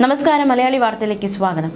നമസ്കാരം. മലയാളി വാർത്തയിലേക്ക് സ്വാഗതം.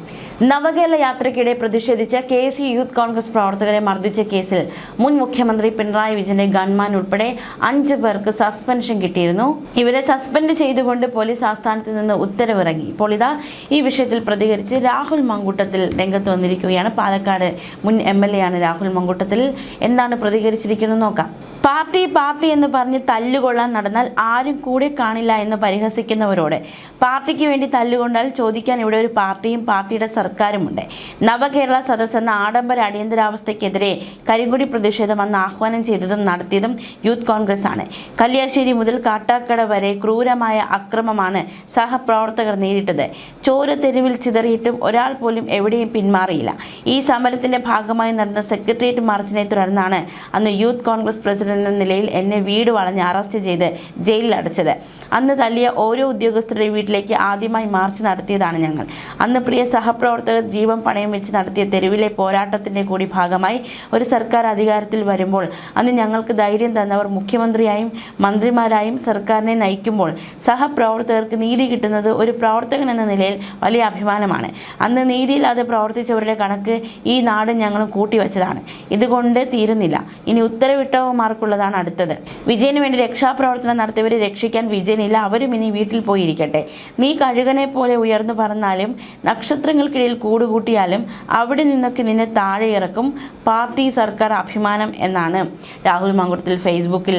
നവകേരള യാത്രയ്ക്കിടെ പ്രതിഷേധിച്ച KC യൂത്ത് കോൺഗ്രസ് പ്രവർത്തകരെ മർദ്ദിച്ച കേസിൽ മുൻ മുഖ്യമന്ത്രി പിണറായി വിജയന്റെ ഗൺമാൻ ഉൾപ്പെടെ 5 പേർക്ക് സസ്പെൻഷൻ കിട്ടിയിരുന്നു. ഇവരെ സസ്പെൻഡ് ചെയ്തുകൊണ്ട് പോലീസ് ആസ്ഥാനത്ത് നിന്ന് ഉത്തരവിറങ്ങി. ഇപ്പോൾ ഇതാ ഈ വിഷയത്തിൽ പ്രതികരിച്ച് രാഹുൽ മങ്കൂട്ടത്തിൽ രംഗത്ത് വന്നിരിക്കുകയാണ്. പാലക്കാട് മുൻ MLA ആണ് രാഹുൽ മങ്കൂട്ടത്തിൽ. എന്താണ് പ്രതികരിച്ചിരിക്കുന്നത് നോക്കാം. പാർട്ടി എന്ന് പറഞ്ഞ് തല്ലുകൊള്ളാൻ നടന്നാൽ ആരും കൂടെ കാണില്ല എന്ന് പരിഹസിക്കുന്നവരോട് പാർട്ടിക്ക് വേണ്ടി തല്ലുകൊണ്ടാൽ ചോദിക്കാൻ ഇവിടെ ഒരു പാർട്ടിയും പാർട്ടിയുടെ സർക്കാരുമുണ്ട്. നവകേരള സദസ്സ് എന്ന ആഡംബര അടിയന്തരാവസ്ഥയ്ക്കെതിരെ കരിങ്കൊടി പ്രതിഷേധം അന്ന് ആഹ്വാനം ചെയ്തതും നടത്തിയതും യൂത്ത് കോൺഗ്രസ് ആണ്. കല്യാശ്ശേരി മുതൽ കാട്ടാക്കട വരെ ക്രൂരമായ അക്രമമാണ് സഹപ്രവർത്തകർ നേരിട്ടത്. ചോര തെരുവിൽ ചിതറിയിട്ടും ഒരാൾ പോലും എവിടെയും പിന്മാറിയില്ല. ഈ സമരത്തിന്റെ ഭാഗമായി നടന്ന സെക്രട്ടേറിയറ്റ് മാർച്ചിനെ തുടർന്നാണ് അന്ന് യൂത്ത് കോൺഗ്രസ് പ്രസിഡന്റ് എന്ന നിലയിൽ എന്നെ വീട് വളഞ്ഞ് അറസ്റ്റ് ചെയ്ത് ജയിലിൽ അടച്ചത്. അന്ന് തല്ലിയ ഓരോ ഉദ്യോഗസ്ഥരുടെ വീട്ടിലേക്ക് ആദ്യമായി മാർച്ച് നടത്തിയതാണ് ഞങ്ങൾ. അന്ന് പ്രിയ സഹപ്രവർത്തകർ ജീവൻ പണയം വെച്ച് നടത്തിയ തെരുവിലെ പോരാട്ടത്തിൻ്റെ കൂടി ഭാഗമായി ഒരു സർക്കാർ അധികാരത്തിൽ വരുമ്പോൾ അന്ന് ഞങ്ങൾക്ക് ധൈര്യം തന്നവർ മുഖ്യമന്ത്രിയായും മന്ത്രിമാരായും സർക്കാരിനെ നയിക്കുമ്പോൾ സഹപ്രവർത്തകർക്ക് നീതി കിട്ടുന്നത് ഒരു പ്രവർത്തകൻ എന്ന നിലയിൽ വലിയ അഭിമാനമാണ്. അന്ന് നീതിയില്ലാതെ പ്രവർത്തിച്ചവരുടെ കണക്ക് ഈ നാട് ഞങ്ങളും കൂട്ടിവെച്ചതാണ്. ഇതുകൊണ്ട് തീരുന്നില്ല. ഇനി ഉത്തരവിട്ടവന്മാർക്കുള്ളതാണ് അടുത്തത്. വിജയന് വേണ്ടി രക്ഷാപ്രവർത്തനം നടത്തിയവരെ രക്ഷിക്കാൻ വിജയനില്ല. അവരും ഇനി വീട്ടിൽ പോയിരിക്കട്ടെ. നീ കഴുകനെ പോലെ ഉയർന്നു പറന്നാലും നക്ഷത്രങ്ങൾക്കിടയിൽ കൂടുകൂട്ടിയാലും അവിടെ നിന്നൊക്കെ നിന്നെ താഴെ ഇറക്കും പാർട്ടി സർക്കാർ അഭിമാനം എന്നാണ് രാഹുൽ മങ്കൂട്ടത്തിൽ ഫേസ്ബുക്കിൽ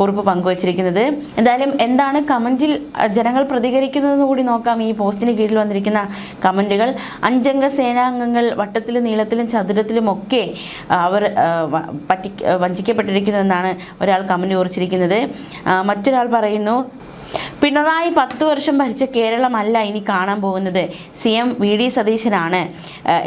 കുറിപ്പ് പങ്കുവച്ചിരിക്കുന്നത്. എന്തായാലും എന്താണ് കമൻറ്റിൽ ജനങ്ങൾ പ്രതികരിക്കുന്നതെന്ന് കൂടി നോക്കാം. ഈ പോസ്റ്റിന് കീഴിൽ വന്നിരിക്കുന്ന കമൻറ്റുകൾ: 5 അംഗ സേനാംഗങ്ങൾ വട്ടത്തിലും നീളത്തിലും ചതുരത്തിലും ഒക്കെ അവർ വഞ്ചിക്കപ്പെട്ടിരിക്കുന്നതെന്നാണ് ഒരാൾ കമൻറ്റ് കുറിച്ചിരിക്കുന്നത്. മറ്റൊരാൾ പറയുന്നു, പിണറായി 10 വർഷം ഭരിച്ച കേരളമല്ല ഇനി കാണാൻ പോകുന്നത്, CM VD സതീശനാണ്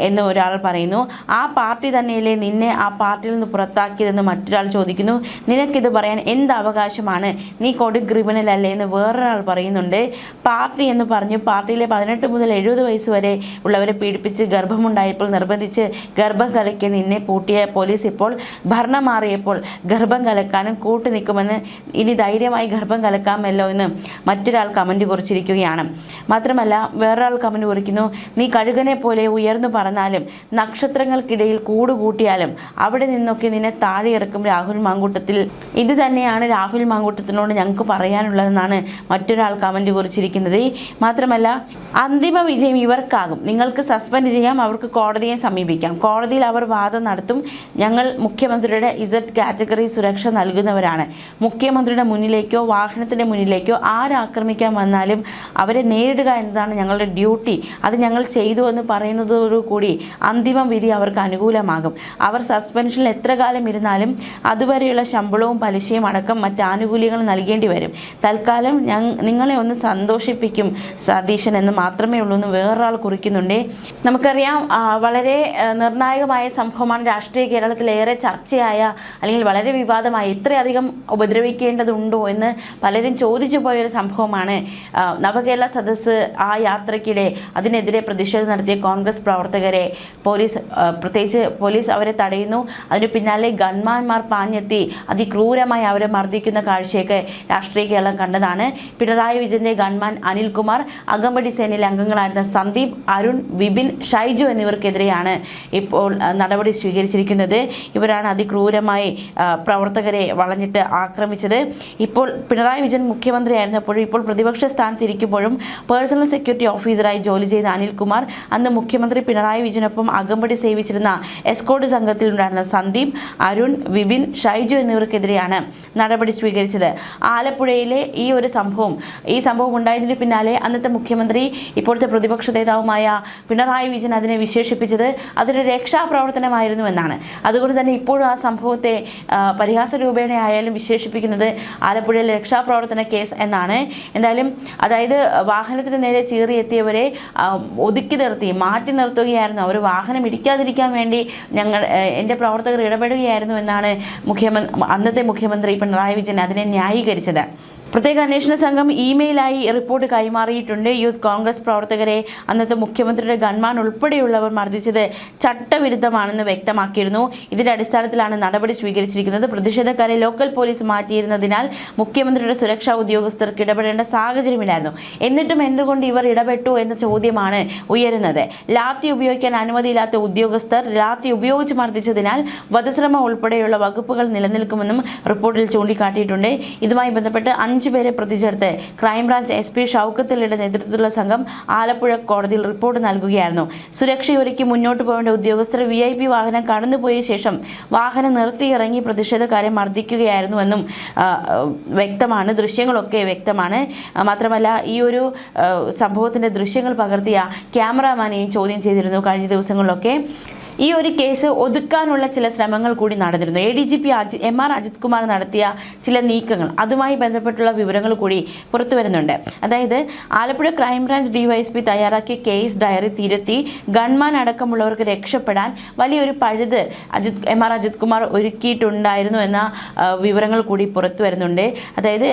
എന്ന് ഒരാൾ പറയുന്നു. ആ പാർട്ടി തന്നെയല്ലേ നിന്നെ ആ പാർട്ടിയിൽ നിന്ന് പുറത്താക്കിയതെന്ന് മറ്റൊരാൾ ചോദിക്കുന്നു. നിനക്കിത് പറയാൻ എന്ത് അവകാശമാണ്, നീ കൊടും ക്രിമിനൽ അല്ലേ എന്ന് വേറൊരാൾ പറയുന്നുണ്ട്. പാർട്ടി എന്ന് പറഞ്ഞു പാർട്ടിയിലെ 18 മുതൽ 70 വയസ്സ് വരെ ഉള്ളവരെ പീഡിപ്പിച്ച് ഗർഭമുണ്ടായപ്പോൾ നിർബന്ധിച്ച് ഗർഭം കലക്കി നിന്നെ പൂട്ടിയ പോലീസ് ഇപ്പോൾ ഭരണം മാറിയപ്പോൾ ഗർഭം കലക്കാനും കൂട്ടു നിൽക്കുമെന്ന് ഇനി ധൈര്യമായി ഗർഭം കലക്കാമല്ലോ എന്ന് മറ്റൊരാൾ കമൻറ്റ് കുറിച്ചിരിക്കുകയാണ്. മാത്രമല്ല വേറൊരാൾ കമൻറ്റ് കുറിക്കുന്നു, നീ കഴുകനെ പോലെ ഉയർന്നു പറന്നാലും നക്ഷത്രങ്ങൾക്കിടയിൽ കൂടുകൂട്ടിയാലും അവിടെ നിന്നൊക്കെ നിന്നെ താഴെ ഇറക്കും രാഹുൽ മങ്കൂട്ടത്തിൽ. ഇത് തന്നെയാണ് രാഹുൽ മങ്കൂട്ടത്തിനോട് ഞങ്ങൾക്ക് പറയാനുള്ളതെന്നാണ് മറ്റൊരാൾ കമൻറ്റ് കുറിച്ചിരിക്കുന്നത്. മാത്രമല്ല അന്തിമ വിജയം ഇവർക്കാകും. നിങ്ങൾക്ക് സസ്പെൻഡ് ചെയ്യാം, അവർക്ക് കോടതിയെ സമീപിക്കാം. കോടതിയിൽ അവർ വാദം നടത്തും. ഞങ്ങൾ മുഖ്യമന്ത്രിയുടെ Z കാറ്റഗറി സുരക്ഷ നൽകുന്നവരാണ്. മുഖ്യമന്ത്രിയുടെ മുന്നിലേക്കോ വാഹനത്തിൻ്റെ മുന്നിലേക്കോ ആരാക്രമിക്കാൻ വന്നാലും അവരെ നേരിടുക എന്നതാണ് ഞങ്ങളുടെ ഡ്യൂട്ടി. അത് ഞങ്ങൾ ചെയ്തു എന്ന് പറയുന്നതോടുകൂടി അന്തിമ വിധി അവർക്ക് അനുകൂലമാകും. അവർ സസ്പെൻഷനിൽ എത്ര കാലം ഇരുന്നാലും അതുവരെയുള്ള ശമ്പളവും പലിശയും അടക്കം മറ്റ് ആനുകൂല്യങ്ങൾ നൽകേണ്ടി വരും. തൽക്കാലം നിങ്ങളെ ഒന്ന് സന്തോഷിപ്പിക്കും സതീശൻ എന്ന് മാത്രമേ ഉള്ളൂ എന്ന് വേറൊരാൾ കുറിക്കുന്നുണ്ട്. നമുക്കറിയാം, വളരെ നിർണായകമായ സംഭവമാണ്. രാഷ്ട്രീയ കേരളത്തിൽ ഏറെ ചർച്ചയായ അല്ലെങ്കിൽ വളരെ വിവാദമായ, ഇത്രയധികം ഉപദ്രവിക്കേണ്ടതുണ്ടോ എന്ന് പലരും ചോദിച്ചു പോയൊരു സംഭവമാണ് നവകേരള സദസ്സ്. ആ യാത്രയ്ക്കിടെ അതിനെതിരെ പ്രതിഷേധം നടത്തിയ കോൺഗ്രസ് പ്രവർത്തകരെ പ്രത്യേകിച്ച് പോലീസ് അവരെ തടയുന്നു. അതിന് പിന്നാലെ ഗൺമാന്മാർ പാഞ്ഞെത്തി അതിക്രൂരമായി അവരെ മർദ്ദിക്കുന്ന കാഴ്ചയൊക്കെ രാഷ്ട്രീയ കേരളം കണ്ടതാണ്. പിണറായി വിജയന്റെ ഗൺമാൻ അനിൽകുമാർ, അകമ്പടി സേനയിലെ അംഗങ്ങളായിരുന്ന സന്ദീപ്, അരുൺ, വിപിൻ, ഷൈജു എന്നിവർക്കെതിരെയാണ് ഇപ്പോൾ നടപടി സ്വീകരിച്ചിരിക്കുന്നത്. ഇവരാണ് അതിക്രൂരമായി പ്രവർത്തകരെ വളഞ്ഞിട്ട് ആക്രമിച്ചത്. ഇപ്പോൾ പിണറായി വിജയൻ മുഖ്യമന്ത്രിയായിരുന്നപ്പോഴും ഇപ്പോൾ പ്രതിപക്ഷ സ്ഥാനത്തിരിക്കുമ്പോഴും പേഴ്സണൽ സെക്യൂരിറ്റി ഓഫീസറായി ജോലി ചെയ്ത അനിൽകുമാർ അന്ന് മുഖ്യമന്ത്രി പിണറായി വിജയനൊപ്പം അകമ്പടി സേവിച്ചിരുന്ന എസ്കോർട്ട് സംഘത്തിലുണ്ടായിരുന്ന സന്ദീപ്, അരുൺ, വിപിൻ, ഷൈജു എന്നിവർക്കെതിരെയാണ് നടപടി സ്വീകരിച്ചത്. ആലപ്പുഴയിലെ ഈ സംഭവം ഉണ്ടായതിന് പിന്നാലെ അന്നത്തെ മുഖ്യമന്ത്രി ഇപ്പോഴത്തെ പ്രതിപക്ഷ നേതാവുമായ പിണറായി വിജയൻ അതിനെ വിശേഷിപ്പിച്ചത് അതൊരു രക്ഷാപ്രവർത്തനമായിരുന്നു എന്നാണ്. അതുകൊണ്ട് തന്നെ ഇപ്പോഴും ആ സംഭവത്തെ പരിഹാസ രൂപേണയായാലും വിശേഷിപ്പിക്കുന്നത് ആലപ്പുഴയിലെ രക്ഷാപ്രവർത്തന കേസ് എന്നാണ്. എന്തായാലും അതായത് വാഹനത്തിന് നേരെ ചീറിയെത്തിയവരെ ഒതുക്കി നിർത്തി മാറ്റി നിർത്തുകയായിരുന്നു. അവർ വാഹനം ഇടിക്കാതിരിക്കാൻ വേണ്ടി എൻ്റെ പ്രവർത്തകർ ഇടപെടുകയായിരുന്നു എന്നാണ് അന്നത്തെ മുഖ്യമന്ത്രി പിണറായി വിജയൻ അതിനെ ന്യായീകരിച്ചത്. പ്രത്യേക അന്വേഷണ സംഘം ഇമെയിലായി റിപ്പോർട്ട് കൈമാറിയിട്ടുണ്ട്. യൂത്ത് കോൺഗ്രസ് പ്രവർത്തകരെ അന്നത്തെ മുഖ്യമന്ത്രിയുടെ ഗൺമാൻ ഉൾപ്പെടെയുള്ളവർ മർദ്ദിച്ചത് ചട്ടവിരുദ്ധമാണെന്ന് വ്യക്തമാക്കിയിരുന്നു. ഇതിന്റെ അടിസ്ഥാനത്തിലാണ് നടപടി സ്വീകരിച്ചിരിക്കുന്നത്. പ്രതിഷേധക്കാരെ ലോക്കൽ പോലീസ് മാറ്റിയിരുന്നതിനാൽ മുഖ്യമന്ത്രിയുടെ സുരക്ഷാ ഉദ്യോഗസ്ഥർക്ക് ഇടപെടേണ്ട സാഹചര്യമില്ലായിരുന്നു. എന്നിട്ടും എന്തുകൊണ്ട് ഇവർ ഇടപെട്ടു എന്ന ചോദ്യമാണ് ഉയരുന്നത്. ലാത്തി ഉപയോഗിക്കാൻ അനുമതിയില്ലാത്ത ഉദ്യോഗസ്ഥർ ലാത്തി ഉപയോഗിച്ച് മർദ്ദിച്ചതിനാൽ വധശ്രമം ഉൾപ്പെടെയുള്ള വകുപ്പുകൾ നിലനിൽക്കുമെന്നും റിപ്പോർട്ടിൽ ചൂണ്ടിക്കാട്ടിയിട്ടുണ്ട്. ഇതുമായി ബന്ധപ്പെട്ട് 5 പേരെ പ്രതി ചേർത്ത് ക്രൈംബ്രാഞ്ച് SP ഷൗക്കത്ത് അലിയുടെ നേതൃത്വത്തിലുള്ള സംഘം ആലപ്പുഴ കോടതിയിൽ റിപ്പോർട്ട് നൽകുകയായിരുന്നു. സുരക്ഷയൊരുക്കി മുന്നോട്ട് പോകേണ്ട ഉദ്യോഗസ്ഥർ VIP വാഹനം കടന്നുപോയ ശേഷം വാഹനം നിർത്തിയിറങ്ങി പ്രതിഷേധക്കാരെ മർദ്ദിക്കുകയായിരുന്നുവെന്നും വ്യക്തമാണ്. ദൃശ്യങ്ങളൊക്കെ വ്യക്തമാണ്. മാത്രമല്ല ഈ ഒരു സംഭവത്തിൻ്റെ ദൃശ്യങ്ങൾ പകർത്തിയ ക്യാമറാമാനെയും ചോദ്യം ചെയ്തിരുന്നു കഴിഞ്ഞ ദിവസങ്ങളിലൊക്കെ. ഈ ഒരു കേസ് ഒതുക്കാനുള്ള ചില ശ്രമങ്ങൾ കൂടി നടന്നിരുന്നു. ADGP MR അജിത് കുമാർ നടത്തിയ ചില നീക്കങ്ങൾ, അതുമായി ബന്ധപ്പെട്ടുള്ള വിവരങ്ങൾ കൂടി പുറത്തു വരുന്നുണ്ട്. അതായത് ആലപ്പുഴ ക്രൈംബ്രാഞ്ച് DYSP തയ്യാറാക്കിയ കേസ് ഡയറി തിരുത്തി ഗൺമാൻ അടക്കമുള്ളവർക്ക് രക്ഷപ്പെടാൻ വലിയൊരു പഴുത് MR അജിത് കുമാർ ഒരുക്കിയിട്ടുണ്ടായിരുന്നു എന്ന വിവരങ്ങൾ കൂടി പുറത്തു വരുന്നുണ്ട്. അതായത്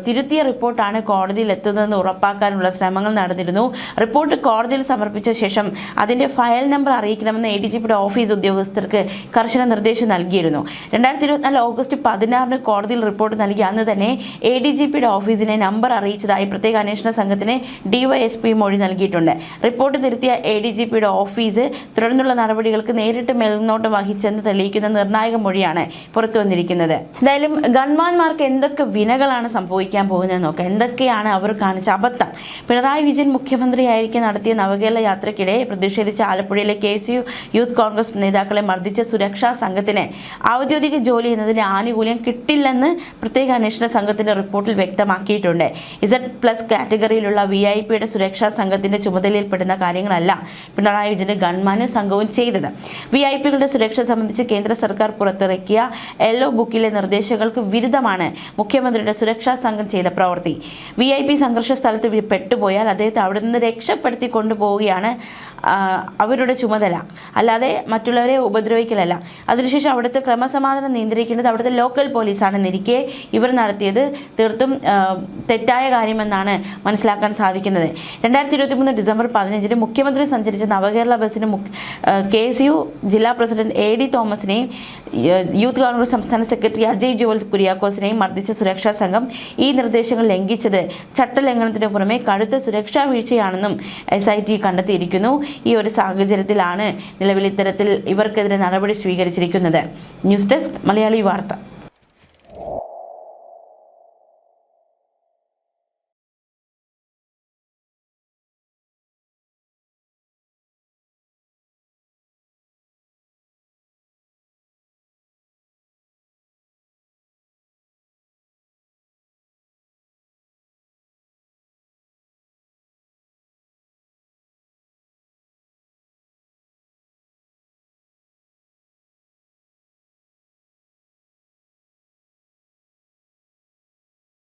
തിരുത്തിയ റിപ്പോർട്ടാണ് കോടതിയിൽ എത്തുന്നതെന്ന് ഉറപ്പാക്കാനുള്ള ശ്രമങ്ങൾ നടന്നിരുന്നു. റിപ്പോർട്ട് കോടതിയിൽ സമർപ്പിച്ച ശേഷം അതിൻ്റെ ഫയൽ നമ്പർ അറിയിക്കണമെന്ന് ADGP ഓഫീസ് ഉദ്യോഗസ്ഥർക്ക് കർശന നിർദ്ദേശം നൽകിയിരുന്നു. 2024 ഓഗസ്റ്റ് 16 കോടതിയിൽ റിപ്പോർട്ട് നൽകി അന്ന് തന്നെ ADGPയുടെ ഓഫീസിനെ നമ്പർ അറിയിച്ചതായി പ്രത്യേക അന്വേഷണ സംഘത്തിന് DYSP മൊഴി നൽകിയിട്ടുണ്ട്. റിപ്പോർട്ട് തിരുത്തിയ ADGPയുടെ ഓഫീസ് തുടർന്നുള്ള നടപടികൾക്ക് നേരിട്ട് മേൽനോട്ടം വഹിച്ചെന്ന് തെളിയിക്കുന്ന നിർണായക മൊഴിയാണ് പുറത്തു വന്നിരിക്കുന്നത്. എന്തായാലും ഗൺമാന്മാർക്ക് എന്തൊക്കെ വിനകളാണ് സംഭവിക്കാൻ പോകുന്നതെന്ന് നോക്കാം. എന്തൊക്കെയാണ് അവർ കാണിച്ച അബദ്ധം. പിണറായി വിജയൻ മുഖ്യമന്ത്രിയായിരിക്കെ നടത്തിയ നവകേരള യാത്രയ്ക്കിടെ പ്രതിഷേധിച്ച ആലപ്പുഴയിലെ KSU യൂത്ത് കോൺഗ്രസ് നേതാക്കളെ മർദ്ദിച്ച സുരക്ഷാ സംഘത്തിന് ഔദ്യോഗിക ജോലി എന്നതിന് ആനുകൂല്യം കിട്ടില്ലെന്ന് പ്രത്യേക അന്വേഷണ സംഘത്തിന്റെ റിപ്പോർട്ടിൽ വ്യക്തമാക്കിയിട്ടുണ്ട്. Z+ കാറ്റഗറിയിലുള്ള VIPയുടെ സുരക്ഷാ സംഘത്തിന്റെ ചുമതലയിൽപ്പെടുന്ന കാര്യങ്ങളല്ല പിണറായി വിജയന്റെ ഗൺമാനും സംഘവും ചെയ്തത്. VIPകളുടെ സുരക്ഷ സംബന്ധിച്ച് കേന്ദ്ര സർക്കാർ പുറത്തിറക്കിയ യെല്ലോ ബുക്കിലെ നിർദ്ദേശങ്ങൾക്ക് വിരുദ്ധമാണ് മുഖ്യമന്ത്രിയുടെ സുരക്ഷാ സംഘം ചെയ്ത പ്രവൃത്തി. VIP സംഘർഷ സ്ഥലത്ത് പെട്ടുപോയാൽ അദ്ദേഹത്തെ അവിടെ നിന്ന് രക്ഷപ്പെടുത്തി കൊണ്ടുപോവുകയാണ് അവരുടെ ചുമതല, അല്ലാതെ മറ്റുള്ളവരെ ഉപദ്രവിക്കലല്ല. അതിനുശേഷം അവിടുത്തെ ക്രമസമാധാനം നിയന്ത്രിക്കേണ്ടത് അവിടുത്തെ ലോക്കൽ പോലീസാണെന്നിരിക്കെ ഇവർ നടത്തിയത് തീർത്തും തെറ്റായ കാര്യമെന്നാണ് മനസ്സിലാക്കാൻ സാധിക്കുന്നത്. 2023 ഡിസംബർ 15 മുഖ്യമന്ത്രി സഞ്ചരിച്ച നവകേരള ബസ്സിന് KSU ജില്ലാ പ്രസിഡന്റ് AD തോമസിനെയും യൂത്ത് കോൺഗ്രസ് സംസ്ഥാന സെക്രട്ടറി അജയ് ജുവൽ കുര്യാക്കോസിനെയും മർദ്ദിച്ച സുരക്ഷാ സംഘം ഈ നിർദ്ദേശങ്ങൾ ലംഘിച്ചത് ചട്ടലംഘനത്തിന് പുറമെ കടുത്ത സുരക്ഷാ വീഴ്ചയാണെന്നും SIT കണ്ടെത്തിയിരിക്കുന്നു. ഈ ഒരു സാഹചര്യത്തിലാണ് നിലവിൽ ഇത്തരത്തിൽ ഇവർക്കെതിരെ നടപടി സ്വീകരിച്ചിരിക്കുന്നത്. ന്യൂസ് ഡെസ്ക് മലയാളി വാർത്ത.